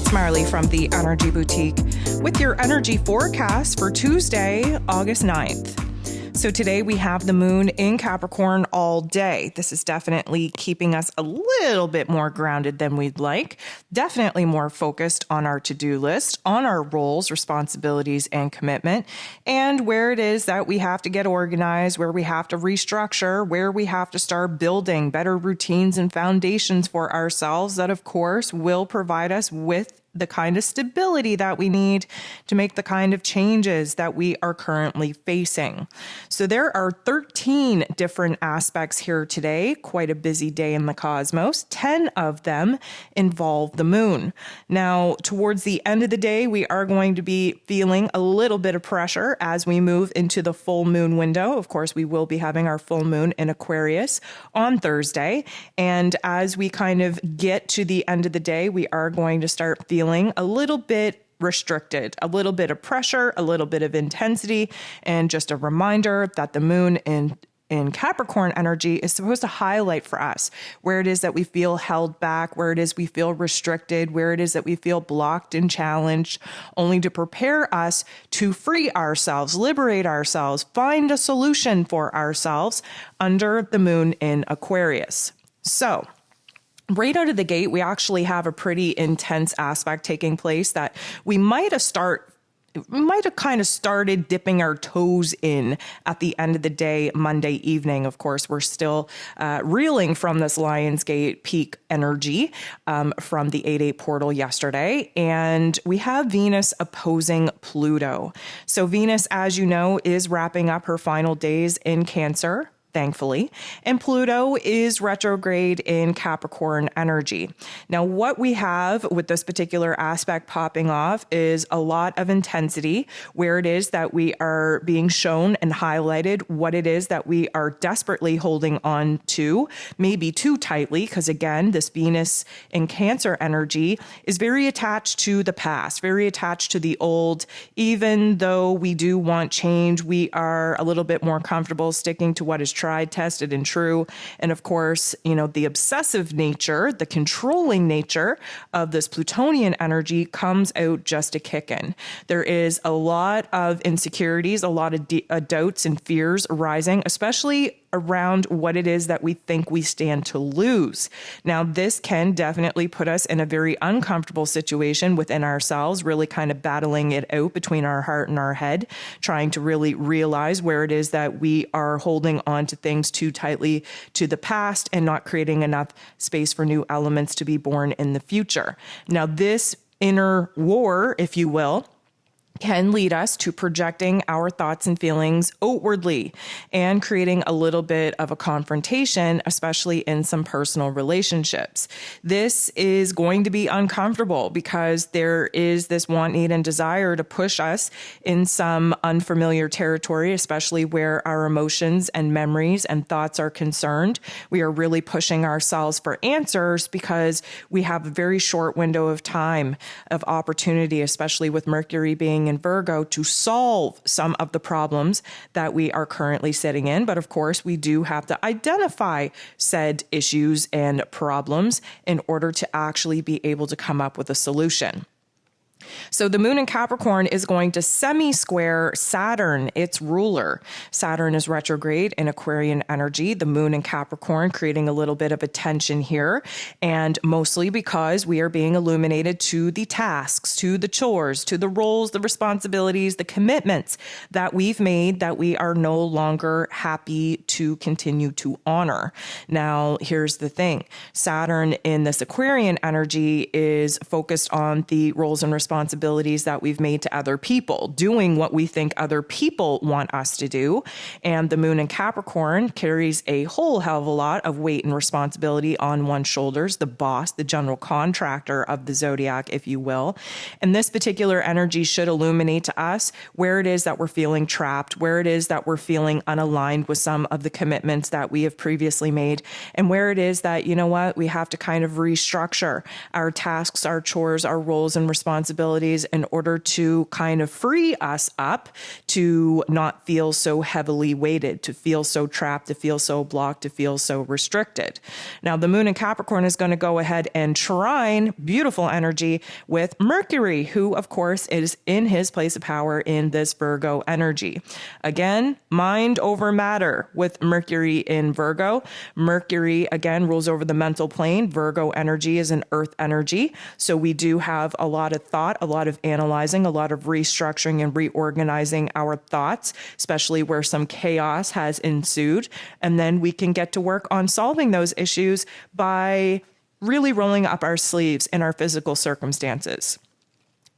It's Marley from the Energy Boutique with your energy forecast for Tuesday, August 9th. So today we have the moon in Capricorn all day. This is definitely keeping us a little bit more grounded than we'd like. Definitely more focused on our to-do list, on our roles, responsibilities, and commitment, and where it is that we have to get organized, where we have to restructure, where we have to start building better routines and foundations for ourselves that, of course, will provide us with the kind of stability that we need to make the kind of changes that we are currently facing. So there are 13 different aspects here today, quite a busy day in the cosmos. 10 of them involve the moon. Now, towards the end of the day, we are going to be feeling a little bit of pressure as we move into the full moon window. Of course, we will be having our full moon in Aquarius on Thursday. And as we kind of get to the end of the day, we are going to start feeling a little bit restricted, a little bit of pressure, a little bit of intensity, and just a reminder that the moon in Capricorn energy is supposed to highlight for us where it is that we feel held back, where it is we feel restricted, where it is that we feel blocked and challenged, only to prepare us to free ourselves, liberate ourselves, find a solution for ourselves under the moon in Aquarius. So, right out of the gate, we actually have a pretty intense aspect taking place that we might have kind of started dipping our toes in at the end of the day, Monday evening. Of course, we're still reeling from this Lionsgate peak energy from the 8-8 portal yesterday. And we have Venus opposing Pluto. So Venus, as you know, is wrapping up her final days in Cancer, thankfully, and Pluto is retrograde in Capricorn energy. Now, what we have with this particular aspect popping off is a lot of intensity, where it is that we are being shown and highlighted what it is that we are desperately holding on to, maybe too tightly, because again, this Venus in Cancer energy is very attached to the past, very attached to the old. Even though we do want change, we are a little bit more comfortable sticking to what is tried, tested, and true. And of course, the obsessive nature, the controlling nature of this Plutonian energy comes out just a kickin'. There is a lot of insecurities, a lot of doubts and fears arising, especially around what it is that we think we stand to lose. Now, this can definitely put us in a very uncomfortable situation within ourselves, really kind of battling it out between our heart and our head, trying to really realize where it is that we are holding on to things too tightly to the past and not creating enough space for new elements to be born in the future. Now, this inner war, if you will, can lead us to projecting our thoughts and feelings outwardly and creating a little bit of a confrontation, especially in some personal relationships. This is going to be uncomfortable because there is this want, need, and desire to push us in some unfamiliar territory, especially where our emotions and memories and thoughts are concerned. We are really pushing ourselves for answers because we have a very short window of time of opportunity, especially with Mercury being in Virgo, to solve some of the problems that we are currently sitting in. But of course, we do have to identify said issues and problems in order to actually be able to come up with a solution. So the moon in Capricorn is going to semi-square Saturn, its ruler. Saturn is retrograde in Aquarian energy, the moon in Capricorn, creating a little bit of a tension here, and mostly because we are being illuminated to the tasks, to the chores, to the roles, the responsibilities, the commitments that we've made that we are no longer happy to continue to honor. Now, here's the thing. Saturn in this Aquarian energy is focused on the roles and responsibilities that we've made to other people, doing what we think other people want us to do. And the moon in Capricorn carries a whole hell of a lot of weight and responsibility on one's shoulders, the boss, the general contractor of the zodiac, if you will. And this particular energy should illuminate to us where it is that we're feeling trapped, where it is that we're feeling unaligned with some of the commitments that we have previously made, and where it is that, we have to kind of restructure our tasks, our chores, our roles and responsibilities responsibilities in order to kind of free us up to not feel so heavily weighted, to feel so trapped, to feel so blocked, to feel so restricted. Now, the moon in Capricorn is going to go ahead and trine, beautiful energy, with Mercury, who, of course, is in his place of power in this Virgo energy. Again, mind over matter with Mercury in Virgo. Mercury, again, rules over the mental plane. Virgo energy is an earth energy. So we do have a lot of thought, a lot of analyzing, a lot of restructuring and reorganizing our thoughts, especially where some chaos has ensued. And then we can get to work on solving those issues by really rolling up our sleeves in our physical circumstances.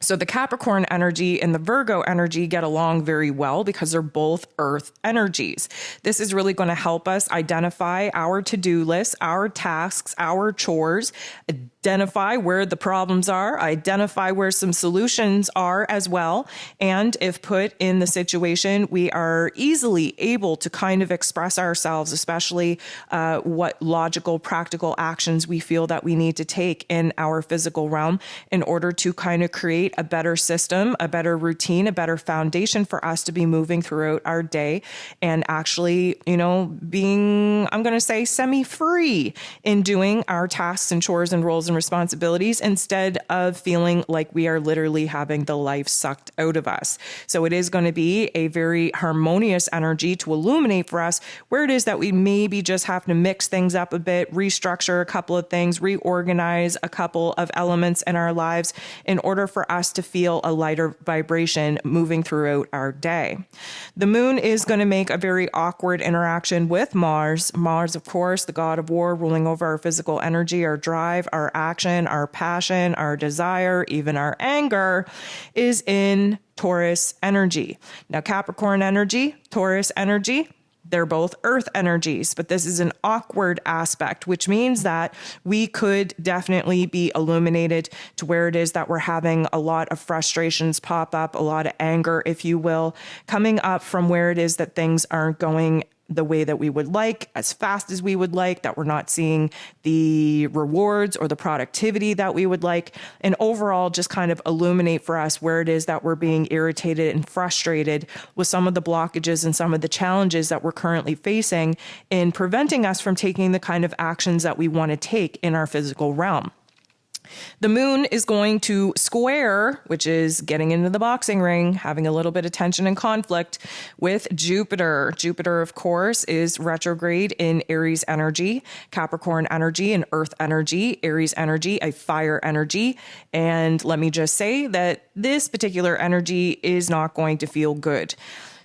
So the Capricorn energy and the Virgo energy get along very well because they're both earth energies. This is really going to help us identify our to-do list, our tasks, our chores, identify where the problems are, identify where some solutions are as well. And if put in the situation, we are easily able to kind of express ourselves, especially what logical, practical actions we feel that we need to take in our physical realm in order to kind of create a better system, a better routine, a better foundation for us to be moving throughout our day and actually, being, I'm going to say, semi-free in doing our tasks and chores and roles and responsibilities instead of feeling like we are literally having the life sucked out of us. So it is going to be a very harmonious energy to illuminate for us where it is that we maybe just have to mix things up a bit, restructure a couple of things, reorganize a couple of elements in our lives in order for us to feel a lighter vibration moving throughout our day. The moon is going to make a very awkward interaction with Mars. Mars, of course, the god of war, ruling over our physical energy, our drive, our action, our passion, our desire, even our anger, is in Taurus energy. Now, Capricorn energy, Taurus energy, they're both earth energies, but this is an awkward aspect, which means that we could definitely be illuminated to where it is that we're having a lot of frustrations pop up, a lot of anger, if you will, coming up from where it is that things aren't going the way that we would like, as fast as we would like, that we're not seeing the rewards or the productivity that we would like, and overall just kind of illuminate for us where it is that we're being irritated and frustrated with some of the blockages and some of the challenges that we're currently facing in preventing us from taking the kind of actions that we want to take in our physical realm. The moon is going to square, which is getting into the boxing ring, having a little bit of tension and conflict with Jupiter. Jupiter, of course, is retrograde in Aries energy, Capricorn energy, and Earth energy, Aries energy, a fire energy. And let me just say that this particular energy is not going to feel good.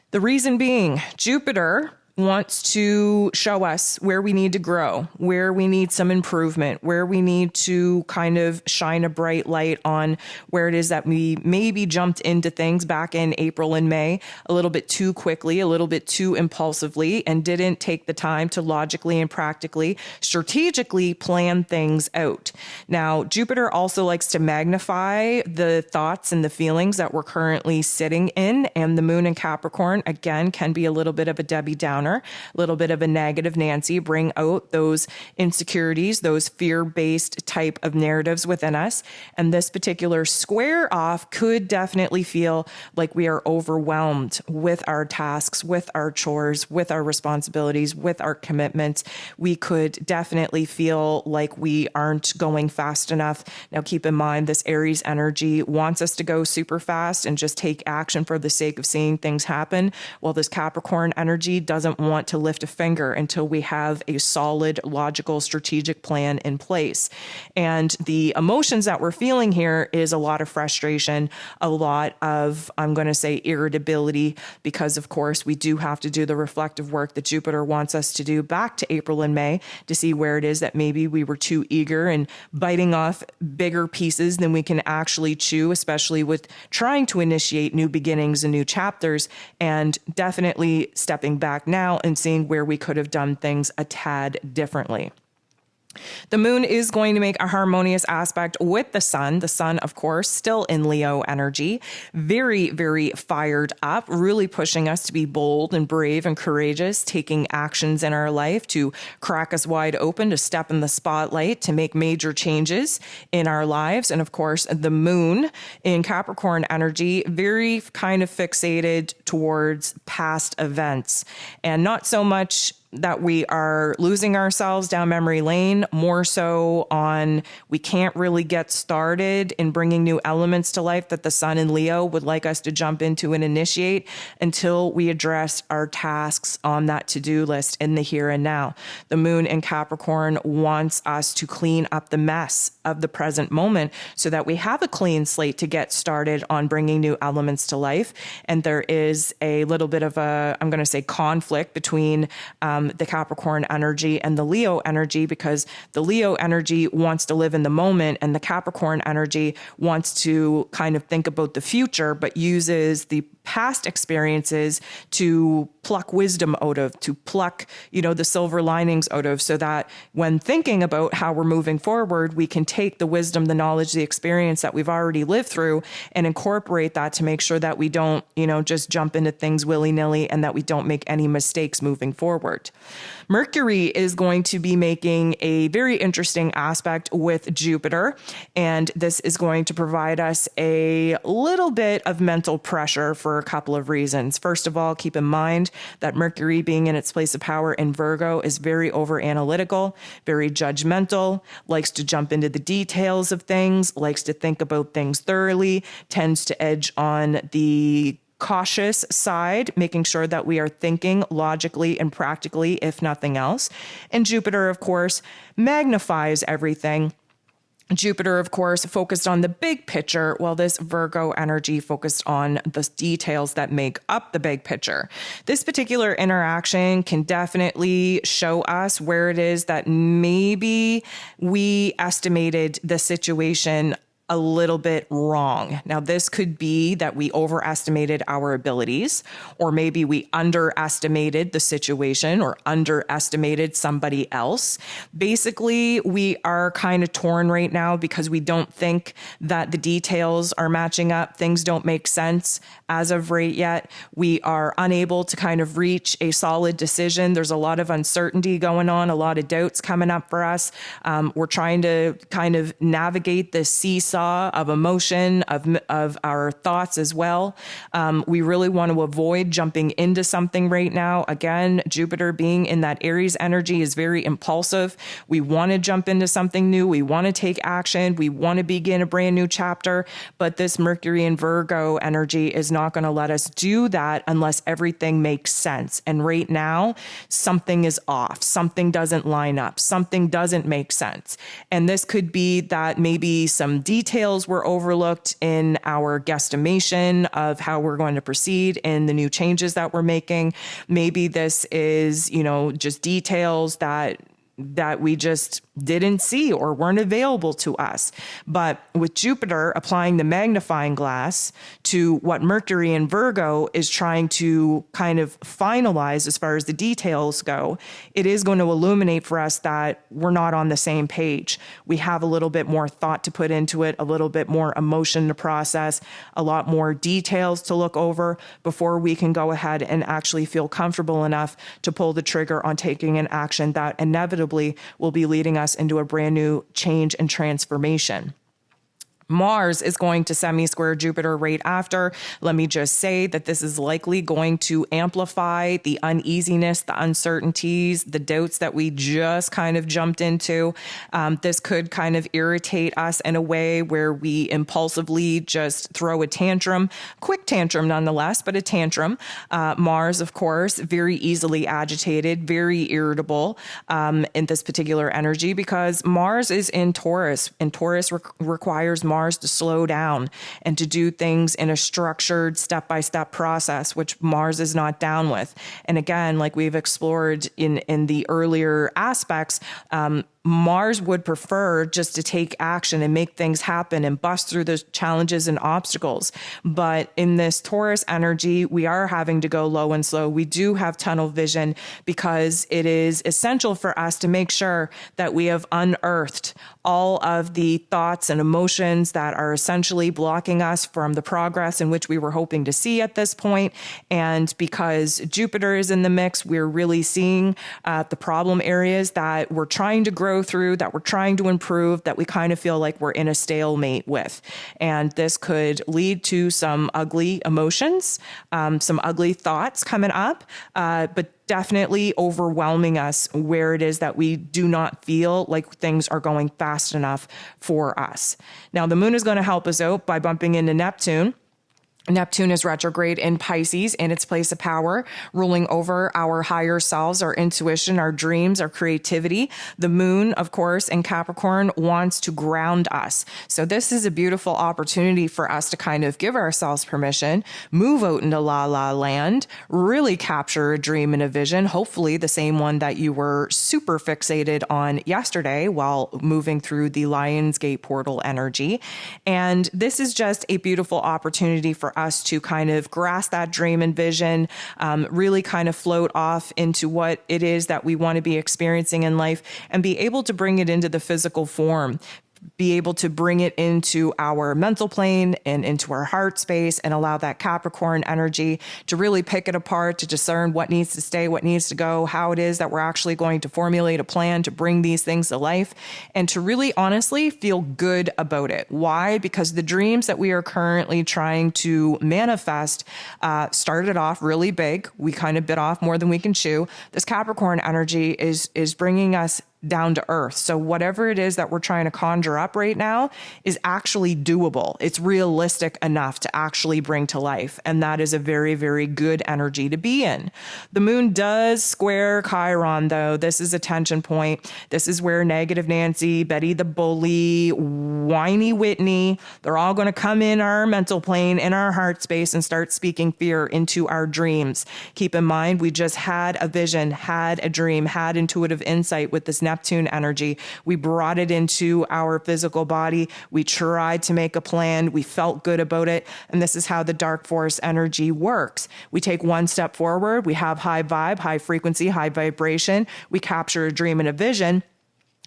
The reason being, Jupiter wants to show us where we need to grow, where we need some improvement, where we need to kind of shine a bright light on where it is that we maybe jumped into things back in April and May a little bit too quickly, a little bit too impulsively, and didn't take the time to logically and practically, strategically plan things out. Now, Jupiter also likes to magnify the thoughts and the feelings that we're currently sitting in, and the moon in Capricorn, again, can be a little bit of a Debbie Downer, a little bit of a negative Nancy, bring out those insecurities, those fear-based type of narratives within us. And this particular square off could definitely feel like we are overwhelmed with our tasks, with our chores, with our responsibilities, with our commitments. We could definitely feel like we aren't going fast enough. Now, keep in mind, this Aries energy wants us to go super fast and just take action for the sake of seeing things happen, while this Capricorn energy doesn't want to lift a finger until we have a solid, logical, strategic plan in place. And the emotions that we're feeling here is a lot of frustration, a lot of, I'm going to say, irritability, because of course we do have to do the reflective work that Jupiter wants us to do back to April and May to see where it is that maybe we were too eager and biting off bigger pieces than we can actually chew, especially with trying to initiate new beginnings and new chapters, and definitely stepping back now and seeing where we could have done things a tad differently. The moon is going to make a harmonious aspect with the sun. The sun, of course, still in Leo energy, very, very fired up, really pushing us to be bold and brave and courageous, taking actions in our life to crack us wide open, to step in the spotlight, to make major changes in our lives. And of course, the moon in Capricorn energy, very kind of fixated towards past events and not so much that we are losing ourselves down memory lane, more so on we can't really get started in bringing new elements to life that the sun in Leo would like us to jump into and initiate until we address our tasks on that to-do list in the here and now. The moon in Capricorn wants us to clean up the mess of the present moment so that we have a clean slate to get started on bringing new elements to life. And there is a little bit of a, I'm going to say, conflict between the Capricorn energy and the Leo energy, because the Leo energy wants to live in the moment and the Capricorn energy wants to kind of think about the future, but uses the past experiences to pluck wisdom out of, to pluck, the silver linings out of, so that when thinking about how we're moving forward, we can take the wisdom, the knowledge, the experience that we've already lived through and incorporate that to make sure that we don't, just jump into things willy-nilly and that we don't make any mistakes moving forward. Mercury is going to be making a very interesting aspect with Jupiter, and this is going to provide us a little bit of mental pressure for a couple of reasons. First of all, keep in mind that Mercury, being in its place of power in Virgo, is very over analytical, very judgmental, likes to jump into the details of things, likes to think about things thoroughly, tends to edge on the cautious side, making sure that we are thinking logically and practically, if nothing else. And Jupiter, of course, magnifies everything. Jupiter, of course, focused on the big picture, while this Virgo energy focused on the details that make up the big picture. This particular interaction can definitely show us where it is that maybe we estimated the situation a little bit wrong. Now, this could be that we overestimated our abilities, or maybe we underestimated the situation or underestimated somebody else. Basically, we are kind of torn right now because we don't think that the details are matching up. Things don't make sense as of right yet. We are unable to kind of reach a solid decision. There's a lot of uncertainty going on, a lot of doubts coming up for us. We're trying to kind of navigate this seesaw of emotion, of our thoughts as well. We really want to avoid jumping into something right now. Again, Jupiter being in that Aries energy is very impulsive. We want to jump into something new. We want to take action. We want to begin a brand new chapter. But this Mercury and Virgo energy is not going to let us do that unless everything makes sense. And right now, something is off. Something doesn't line up. Something doesn't make sense. And this could be that maybe some details were overlooked in our guesstimation of how we're going to proceed in the new changes that we're making. Maybe this is, just details that we just didn't see or weren't available to us. But with Jupiter applying the magnifying glass to what Mercury in Virgo is trying to kind of finalize as far as the details go, it is going to illuminate for us that we're not on the same page. We have a little bit more thought to put into it, a little bit more emotion to process, a lot more details to look over before we can go ahead and actually feel comfortable enough to pull the trigger on taking an action that inevitably will be leading us into a brand new change and transformation. Mars is going to semi-square Jupiter right after. Let me just say that this is likely going to amplify the uneasiness, the uncertainties, the doubts that we just kind of jumped into. This could kind of irritate us in a way where we impulsively just throw a tantrum, quick tantrum nonetheless, but a tantrum. Mars, of course, very easily agitated, very irritable in this particular energy because Mars is in Taurus, and Taurus requires Mars to slow down and to do things in a structured step-by-step process, which Mars is not down with. And again, like we've explored in the earlier aspects, Mars would prefer just to take action and make things happen and bust through the challenges and obstacles. But in this Taurus energy, we are having to go low and slow. We do have tunnel vision because it is essential for us to make sure that we have unearthed all of the thoughts and emotions that are essentially blocking us from the progress in which we were hoping to see at this point. And because Jupiter is in the mix, we're really seeing the problem areas that we're trying to grow through, that we're trying to improve, that we kind of feel like we're in a stalemate with. And this could lead to some ugly emotions, some ugly thoughts coming up, but definitely overwhelming us where it is that we do not feel like things are going fast enough for us. Now, the moon is going to help us out by bumping into Neptune. Neptune is retrograde in Pisces in its place of power, ruling over our higher selves, our intuition, our dreams, our creativity. The moon, of course, in Capricorn wants to ground us. So this is a beautiful opportunity for us to kind of give ourselves permission, move out into la la land, really capture a dream and a vision, hopefully the same one that you were super fixated on yesterday while moving through the Lionsgate portal energy. And this is just a beautiful opportunity for us to kind of grasp that dream and vision, really kind of float off into what it is that we want to be experiencing in life and be able to bring it into the physical form. Be able to bring it into our mental plane and into our heart space and allow that Capricorn energy to really pick it apart, to discern what needs to stay, what needs to go, how it is that we're actually going to formulate a plan to bring these things to life, and to really honestly feel good about it. Why? Because the dreams that we are currently trying to manifest started off really big. We kind of bit off more than we can chew. This Capricorn energy is bringing us down to earth. So whatever it is that we're trying to conjure up right now is actually doable. It's realistic enough to actually bring to life. And that is a very, very good energy to be in. The moon does square Chiron, though. This is a tension point. This is where Negative Nancy, Betty the Bully, Whiny Whitney, they're all going to come in our mental plane, in our heart space, and start speaking fear into our dreams. Keep in mind, we just had a vision, had a dream, had intuitive insight with this Neptune energy. We brought it into our physical body. We tried to make a plan. We felt good about it. And this is how the dark force energy works. We take one step forward. We have high vibe, high frequency, high vibration. We capture a dream and a vision.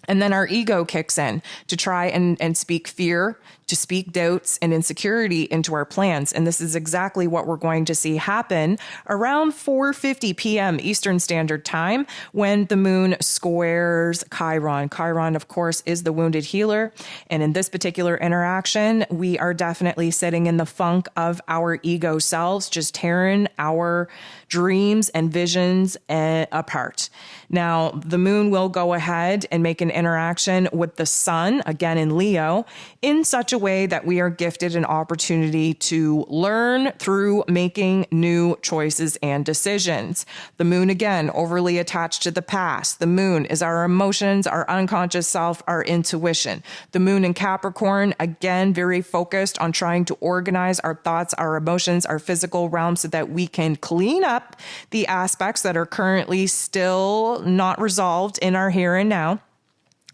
And then our ego kicks in to try and speak fear, to speak doubts and insecurity into our plans. And this is exactly what we're going to see happen around 4:50 p.m. Eastern Standard Time when the moon squares Chiron. Chiron, of course, is the wounded healer. And in this particular interaction, we are definitely sitting in the funk of our ego selves, just tearing our dreams and visions apart. Now, the moon will go ahead and make an interaction with the sun, again in Leo, in such a way that we are gifted an opportunity to learn through making new choices and decisions. The moon, again, overly attached to the past. The moon is our emotions, our unconscious self, our intuition. The moon in Capricorn, again, very focused on trying to organize our thoughts, our emotions, our physical realm so that we can clean up the aspects that are currently still not resolved in our here and now,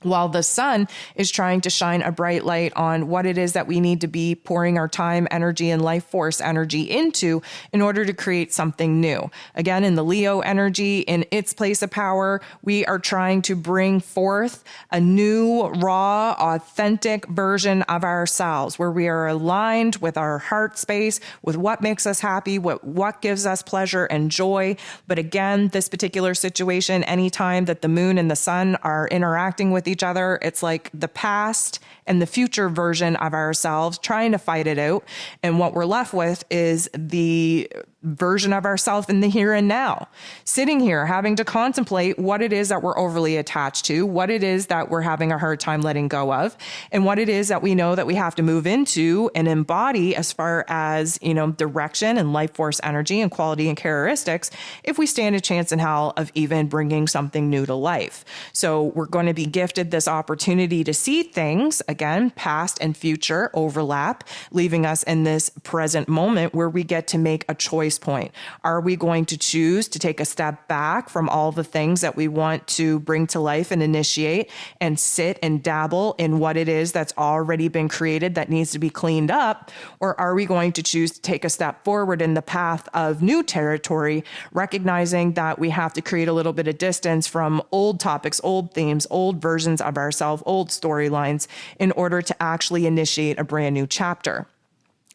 while the sun is trying to shine a bright light on what it is that we need to be pouring our time, energy, and life force energy into in order to create something new. Again, in the Leo energy, in its place of power, we are trying to bring forth a new, raw, authentic version of ourselves where we are aligned with our heart space, with what makes us happy, what gives us pleasure and joy. But again, this particular situation, anytime that the moon and the sun are interacting with each other, it's like the past and the future version of ourselves trying to fight it out. And what we're left with is the version of ourselves in the here and now, sitting here having to contemplate what it is that we're overly attached to, what it is that we're having a hard time letting go of, and what it is that we know that we have to move into and embody as far as, direction and life force energy and quality and characteristics if we stand a chance in hell of even bringing something new to life. So we're going to be gifted this opportunity to see things, again, past and future overlap, leaving us in this present moment where we get to make a choice choice point. Are we going to choose to take a step back from all the things that we want to bring to life and initiate and sit and dabble in what it is that's already been created that needs to be cleaned up? Or are we going to choose to take a step forward in the path of new territory, recognizing that we have to create a little bit of distance from old topics, old themes, old versions of ourselves, old storylines, in order to actually initiate a brand new chapter?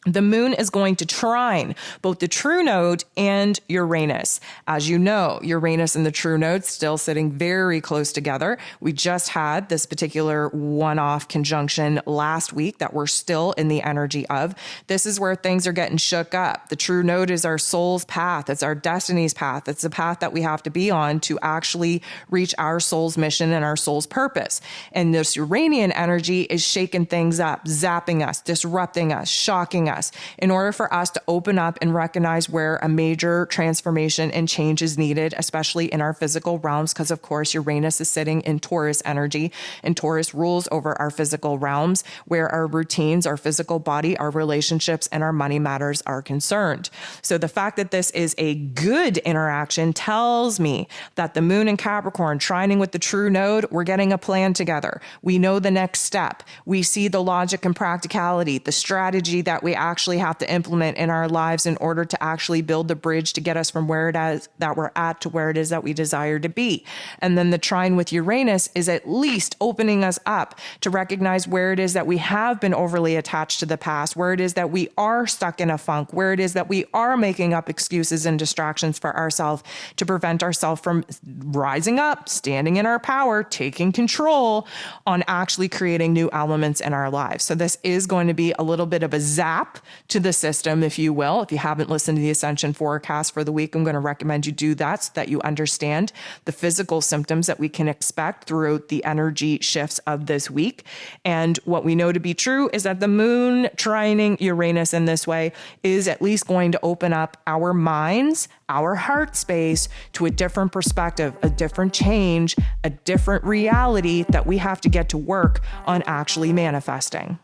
The moon is going to trine both the true node and Uranus. As you know, Uranus and the true node still sitting very close together. We just had this particular one-off conjunction last week that we're still in the energy of. This is where things are getting shook up. The true node is our soul's path. It's our destiny's path. It's the path that we have to be on to actually reach our soul's mission and our soul's purpose. And this Uranian energy is shaking things up, zapping us, disrupting us, shocking us, in order for us to open up and recognize where a major transformation and change is needed, especially in our physical realms, because of course Uranus is sitting in Taurus energy, and Taurus rules over our physical realms, where our routines, our physical body, our relationships, and our money matters are concerned. So the fact that this is a good interaction tells me that the moon in Capricorn trining with the true node, we're getting a plan together. We know the next step. We see the logic and practicality, the strategy that we actually have to implement in our lives in order to actually build the bridge to get us from where it is that we're at to where it is that we desire to be. And then the trine with Uranus is at least opening us up to recognize where it is that we have been overly attached to the past, where it is that we are stuck in a funk, where it is that we are making up excuses and distractions for ourselves to prevent ourselves from rising up, standing in our power, taking control on actually creating new elements in our lives. So this is going to be a little bit of a zap to the system, if you will. If you haven't listened to the Ascension forecast for the week, I'm going to recommend you do that so that you understand the physical symptoms that we can expect throughout the energy shifts of this week. And what we know to be true is that the moon trining Uranus in this way is at least going to open up our minds, our heart space to a different perspective, a different change, a different reality that we have to get to work on actually manifesting.